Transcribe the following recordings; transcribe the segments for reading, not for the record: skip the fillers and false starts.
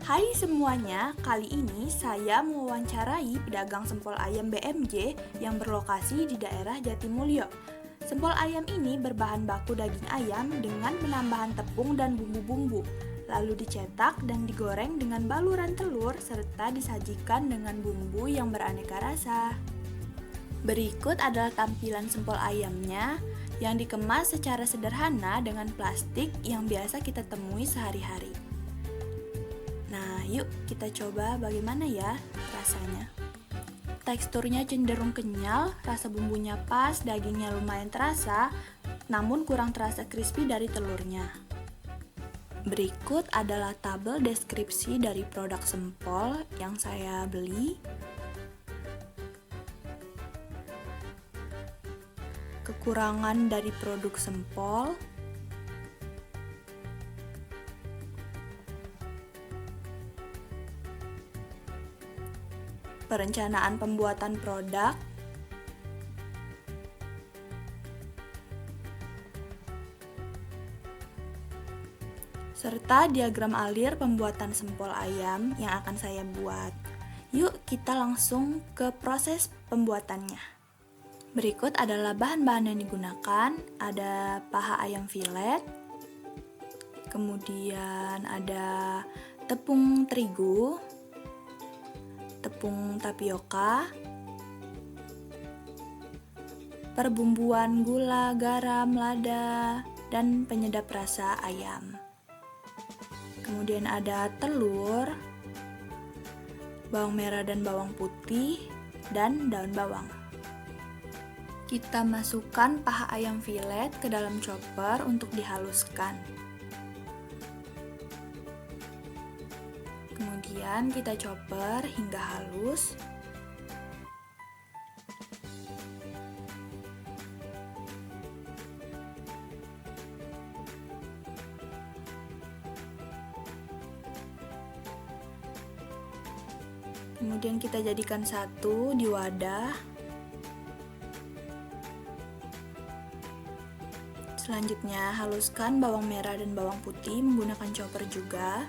Hai semuanya, kali ini saya mewawancarai pedagang sempol ayam BMJ yang berlokasi di daerah Jatimulyo. Sempol ayam ini berbahan baku daging ayam dengan penambahan tepung dan bumbu-bumbu, lalu dicetak dan digoreng dengan baluran telur serta disajikan dengan bumbu yang beraneka rasa. Berikut adalah tampilan sempol ayamnya yang dikemas secara sederhana dengan plastik yang biasa kita temui sehari-hari. Nah, yuk kita coba bagaimana ya rasanya. Teksturnya cenderung kenyal, rasa bumbunya pas, dagingnya lumayan terasa, namun kurang terasa crispy dari telurnya. Berikut adalah tabel deskripsi dari produk sempol yang saya beli. Kekurangan dari produk sempol. Perencanaan pembuatan produk, serta diagram alir pembuatan sempol ayam yang akan saya buat. Yuk kita langsung ke proses pembuatannya. Berikut adalah bahan-bahan yang digunakan, ada paha ayam filet, kemudian ada tepung terigu, tepung tapioka, perbumbuan gula, garam, lada, dan penyedap rasa ayam. Kemudian ada telur, bawang merah dan bawang putih, dan daun bawang. Kita masukkan paha ayam filet ke dalam chopper untuk dihaluskan. Kemudian kita chopper hingga halus. Kemudian kita jadikan satu di wadah. Selanjutnya haluskan bawang merah dan bawang putih menggunakan chopper juga.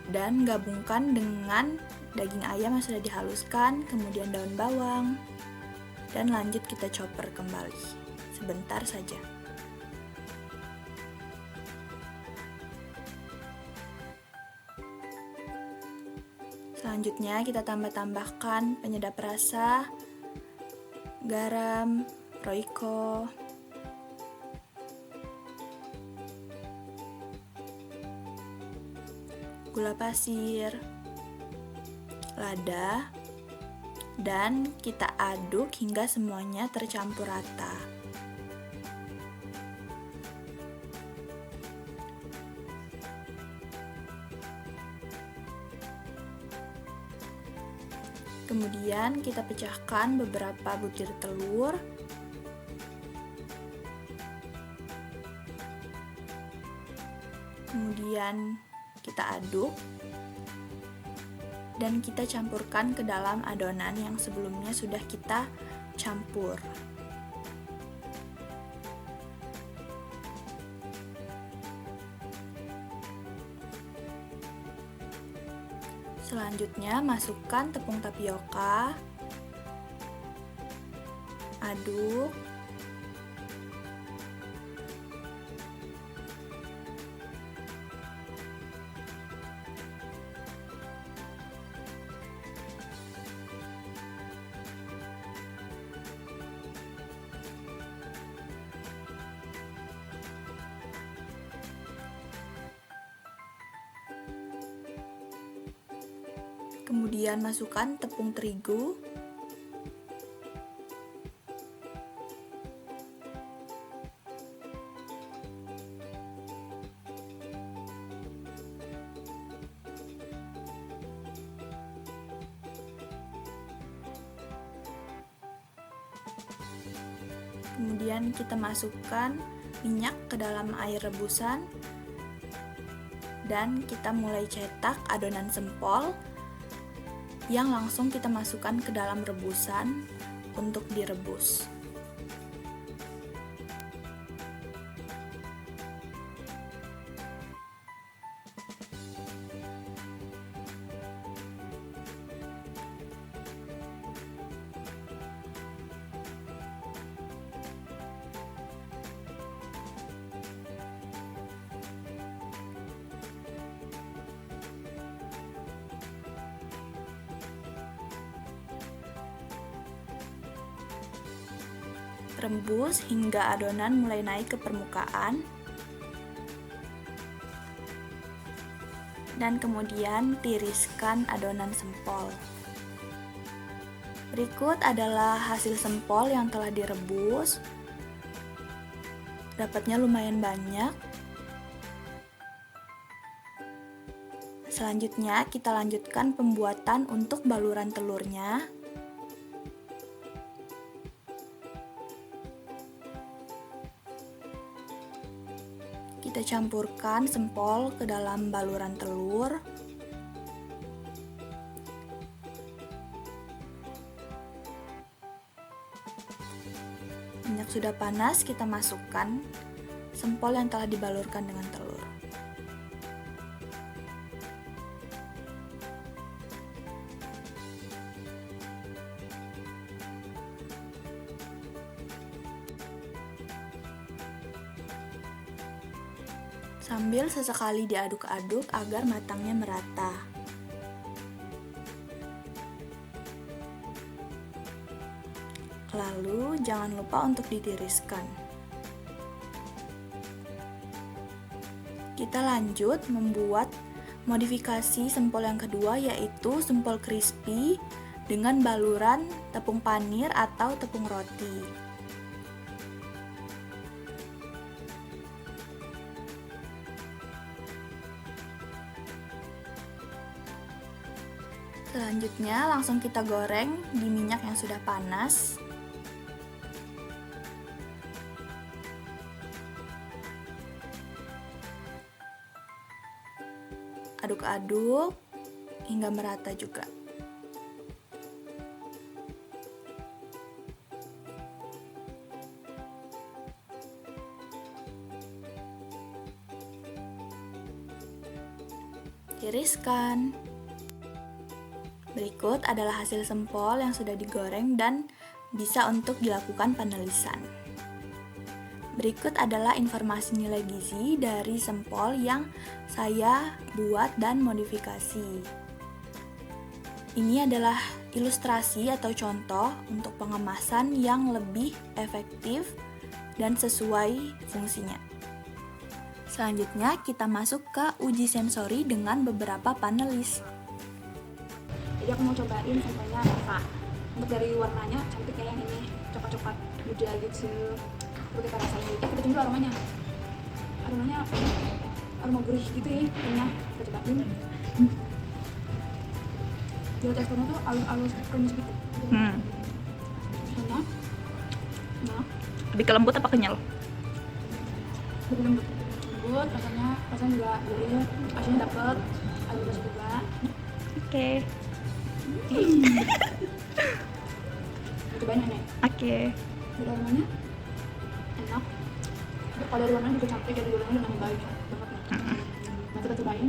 Dan gabungkan dengan daging ayam yang sudah dihaluskan, kemudian daun bawang, dan lanjut kita chopper kembali sebentar saja. Selanjutnya kita tambahkan penyedap rasa, garam, Royco, gula pasir, lada, dan kita aduk hingga semuanya tercampur rata. Kemudian kita pecahkan beberapa butir telur. Kemudian kita aduk dan kita campurkan ke dalam adonan yang sebelumnya sudah kita campur. Selanjutnya masukkan tepung tapioka, aduk, kemudian masukkan tepung terigu, kemudian kita masukkan minyak ke dalam air rebusan dan kita mulai cetak adonan sempol yang langsung kita masukkan ke dalam rebusan untuk direbus. Rebus hingga adonan mulai naik ke permukaan. Dan kemudian tiriskan adonan sempol. Berikut adalah hasil sempol yang telah direbus. Dapatnya lumayan banyak. Selanjutnya kita lanjutkan pembuatan untuk baluran telurnya. Kita campurkan sempol ke dalam baluran telur. Minyak sudah panas, kita masukkan sempol yang telah dibalurkan dengan telur. Sambil sesekali diaduk-aduk agar matangnya merata. Lalu jangan lupa untuk ditiriskan. Kita lanjut membuat modifikasi sempol yang kedua, yaitu sempol crispy dengan baluran tepung panir atau tepung roti. Selanjutnya langsung kita goreng di minyak yang sudah panas. Aduk-aduk hingga merata juga. Tiriskan. Berikut adalah hasil sempol yang sudah digoreng dan bisa untuk dilakukan panelisan. Berikut adalah informasi nilai gizi dari sempol yang saya buat dan modifikasi. Ini adalah ilustrasi atau contoh untuk pengemasan yang lebih efektif dan sesuai fungsinya. Selanjutnya kita masuk ke uji sensori dengan beberapa panelis. Jadi aku mau cobain sampelnya Eva. Untuk dari warnanya cantik kayak yang ini, coklat-coklat muda gitu. Coba kita rasain dulu. Kita cium dulu aromanya. Aromanya apa ya? Aroma gurih gitu ya. Kayaknya kita cobain. Jadi teksturnya tuh halus-halus kremis gitu. Rasanya, nah, Lebih ke lembut apa kenyal? lebih lembut. Lembut, rasanya juga gurih. Asinnya dapet, ada rasa juga. Oke. Cobain ini. Oke. Dari aromanya enak. Kalau dari warnanya juga cantik, dari warnanya udah baik banget nih. Nah kita cobain.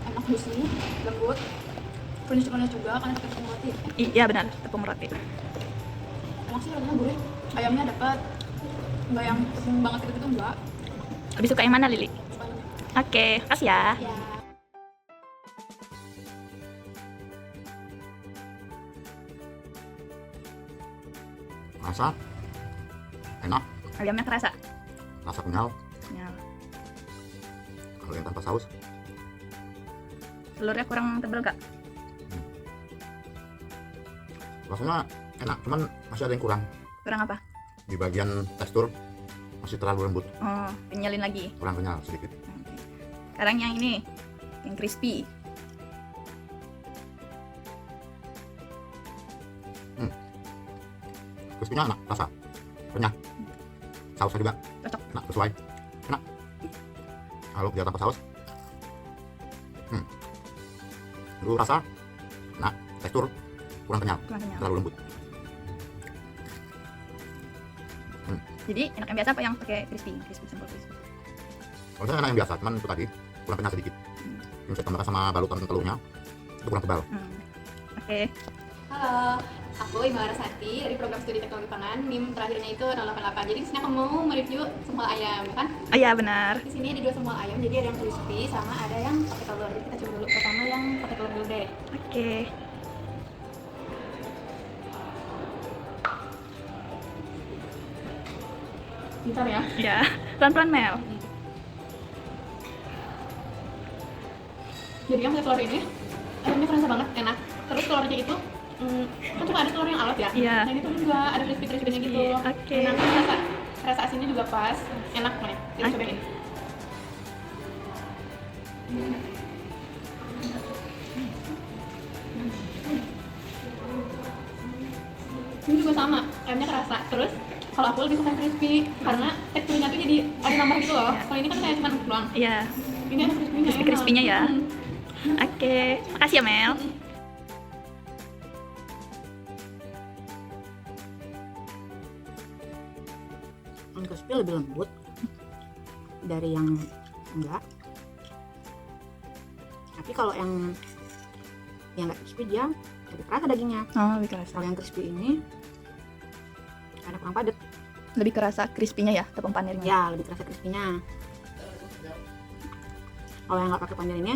Enak, juicy, lembut, crunchy juga karena kita tepung roti. Iya benar, tepung roti. Enak sih, rasanya gurih. Ayamnya dapat, nggak yang tepung banget gitu enggak. Lebih suka yang mana, Lili? Suka ini. Oke, kasih ya. Ya. Rasa enak, Ayamnya kerasa. rasa kenyal. Kenyal. Kalau yang tanpa saus, Telurnya kurang tebal gak? rasanya enak, cuman masih ada yang kurang. Kurang apa? Di bagian tekstur masih terlalu lembut, Oh, kenyalin lagi. kurang kenyal sedikit. Oke. Sekarang yang ini, yang crispy. Crispy-nya enak, rasa renyah. Sausnya juga Cocok. enak, sesuai, enak. Kalau dia tanpa saus, dulu rasa enak, tekstur kurang kenyal, Kurang kenyal. terlalu lembut. Jadi enak yang biasa apa yang pakai crispy? Crispy, simple crispy. Kalau saya enak yang biasa, cuman itu tadi kurang kenyal sedikit. Ini saya tambahkan sama balutan telurnya, itu kurang tebal. Oke. Halo Halo, aku Ima Rasati dari program studi teknologi pangan. NIM terakhirnya itu 088. Jadi di sini aku mau mereview sempol ayam, kan? Oh iya benar. Di sini ada 2 sempol ayam, jadi ada yang crispy sama ada yang pakai telur. Jadi kita coba dulu pertama yang pakai telur dulu deh. Oke. Bentar ya. Ya, pelan-pelan Mel. Jadi yang pakai telur ini, ayamnya kerasa banget, enak. Terus telurnya itu, kan cuma ada telur yang alot ya. Iya. Nah ini tuh juga ada crispy-crispy-nya gitu. Oke. Enak, rasa asinnya juga pas, enak nih. Kita Oke. cobain. Ini juga sama, ayamnya kerasa. Terus kalau aku lebih suka yang crispy karena teksturnya tuh jadi ada nambah gitu loh. Kalau ini kan kayak cuma empuk doang. Iya. Ini ada crispy-nya. Crispy-crispy-nya ya. Oke, makasih ya Mel. Yang crispy lebih lembut dari yang enggak. Tapi kalau yang enggak crispy dia lebih kerasa dagingnya. Oh, lebih kerasa. Kalau yang crispy ini karena kurang padat. Lebih kerasa crispy-nya ya, tepung panirnya. Ya, lebih kerasa crispy-nya. Kalau yang nggak pakai panir ini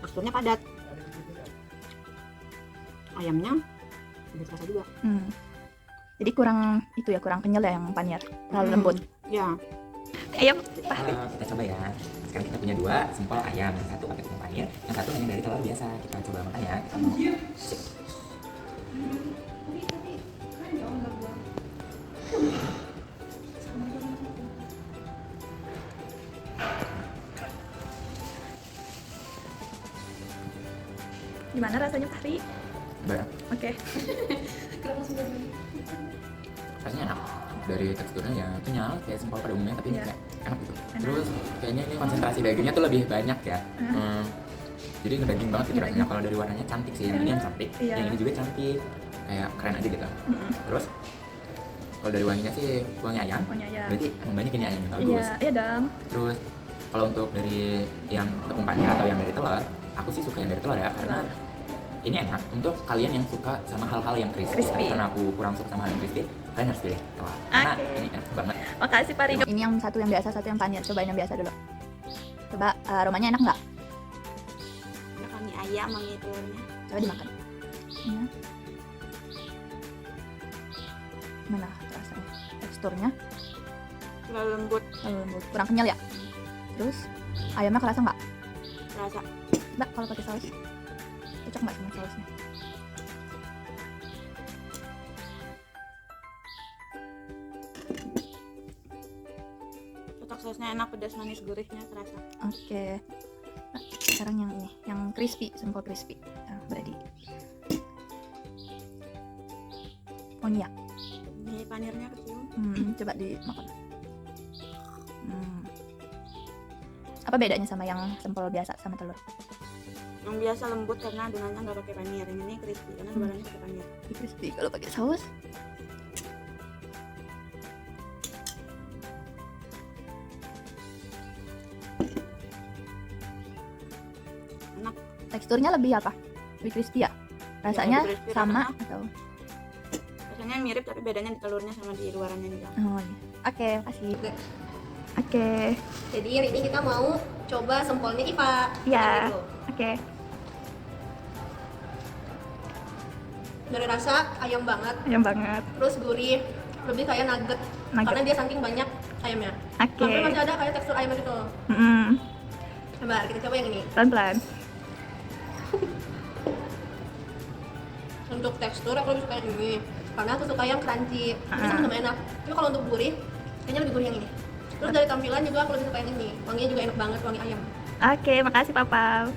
teksturnya padat. Ayamnya lebih kerasa juga. Jadi kurang itu ya, kurang kenyal ya yang panir. Terlalu lembut. Ya. Ayam. Kita coba ya. Sekarang kita punya 2 sempol ayam, yang satu pakai tepung panir, yang satu hanya dari telur biasa. Kita coba makan ya. Kita mau cek. Gimana rasanya Fahri? Baik. Oke. Rasanya enak. Dari teksturnya ya kenyal kayak sempol pada umumnya, tapi ini Iya. kayak enak gitu. Terus kayaknya ini konsentrasi dagingnya tuh lebih banyak ya. Jadi ngedaging banget gitu rasanya. Kalau dari warnanya cantik sih, yang ini yang cantik, Iya. yang ini juga cantik, kayak keren aja gitu. Terus kalau dari wanginya sih wangi ayam. Pokoknya ya. Berarti emang banyak ini ayamnya Iya, bagus. iya dong. Terus kalau untuk dari yang tepung panir atau yang dari telur, aku sih suka yang dari telur ya, karena ini enak untuk kalian yang suka sama hal-hal yang crispy. Crispy. Karena aku kurang suka sama hal yang crispy, kalian harus pilih telur. Karena Oke. ini enak banget. Makasih Fahri. Ini yang satu yang biasa, satu yang panir. Cobain yang biasa dulu. Coba aromanya enak nggak? Ada wangi ayam, wangi telurnya. Coba dimakan. Ya. Mana rasanya? Teksturnya Terlalu lembut, terlalu lembut, kurang kenyal ya. Terus ayamnya kerasa nggak? rasa. Mbak kalau pakai saus cocok nggak sama sausnya? Cocok, sausnya enak, pedas, manis, gurihnya terasa. Oke. Nah, sekarang yang ini, yang crispy, sempol crispy. Nah, berarti. Oh iya. Ini panirnya kecium. Coba dimakan. Apa bedanya sama yang sempol biasa sama telur? Yang biasa lembut karena adonannya nggak pakai panir. Yang ini crispy karena adonannya pakai panir. Lebih crispy kalau pakai saus. Enak. Teksturnya lebih apa? Lebih crispy ya? Rasanya lebih crispy, sama rasanya. atau? Rasanya mirip tapi bedanya di telurnya sama di luarannya juga. Oh iya. Oke, makasih. Oke. Jadi hari ini kita mau coba sempolnya Iva. Iya. Gitu. Oke. Dari rasa ayam banget, Ayam banget. terus gurih, lebih kayak nugget. Nugget. Karena dia saking banyak ayamnya. Oke. Tapi masih ada kayak tekstur ayam gitu. Coba kita coba yang ini. Pelan-pelan. Untuk tekstur aku lebih suka yang ini. Karena aku suka yang crunchy. Ini sama-sama enak. Tapi kalau untuk gurih, kayaknya lebih gurih yang ini. Terus dari tampilan juga aku lebih suka yang ini. Wanginya juga enak banget, wangi ayam. Oke, makasih Papa.